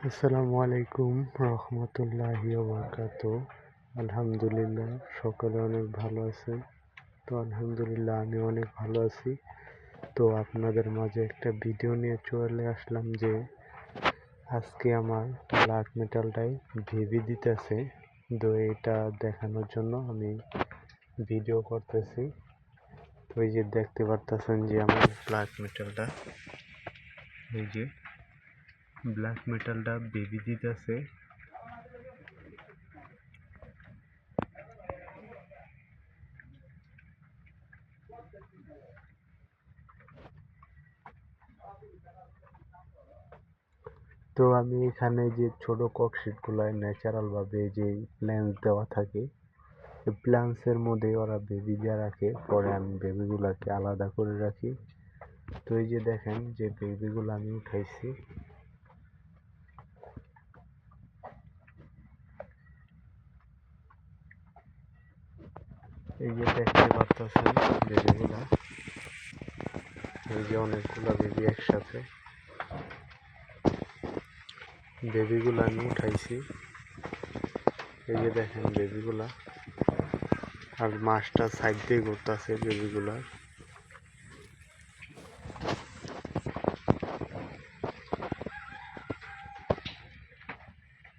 আসসালামু আলাইকুম রহমতুল্লাহি ওয়া আলহামদুলিল্লাহ, সকলে অনেক ভালো আছেন। তো আলহামদুলিল্লাহ আমি অনেক ভালো আছি। তো আপনাদের মাঝে একটা ভিডিও নিয়ে চলে আসলাম যে আজকে আমার ব্ল্যাক মেটালটাই ভিভি দিতেছে। তো এটা দেখানোর জন্য আমি ভিডিও করতেছি। তো এই যে দেখতে পারতেছেন যে আমার ব্ল্যাক মেটালটা, এই যে ব্ল্যাক মেটালটা বেবি দিতেছে। তো আমি এখানে যে ছোট ককশিটগুলায় ন্যাচারাল ভাবে যে প্ল্যান্স দেওয়া থাকে, এই প্ল্যান্সের মধ্যে ওরা বেবি দিয়ে রাখে, পরে আমি বেবিগুলাকে আলাদা করে রাখি। তো এই যে দেখেন যে বেবিগুলো আমি উঠাইছি, এই যে দেখতে পারতেছেন বেবিগুলা, এই যে অনেকগুলা বেবি একসাথে। বেবিগুলো আমি উঠাইছি, এই যে দেখেন বেবিগুলা, আর মাছটা সাইড দিয়ে ঘুরতেছে বেবিগুলা।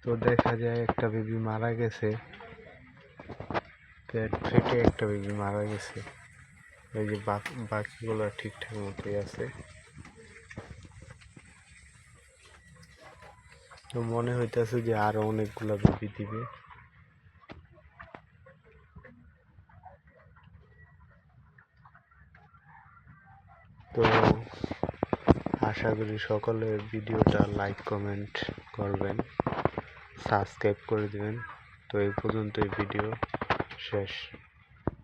তো দেখা যায় একটা বেবি মারা গেছে, পেট ফেটে একটা বেবি মারা গেছে। এই যে বাকিগুলো ঠিকঠাক মতোই আছে। তো মনে হইতেছে যে আরো অনেকগুলো বেবি দিবে। তো আশা করি সকলে ভিডিওটা লাইক কমেন্ট করবেন, সাবস্ক্রাইব করে দিবেন। তো এই পর্যন্তই ভিডিও শেষ।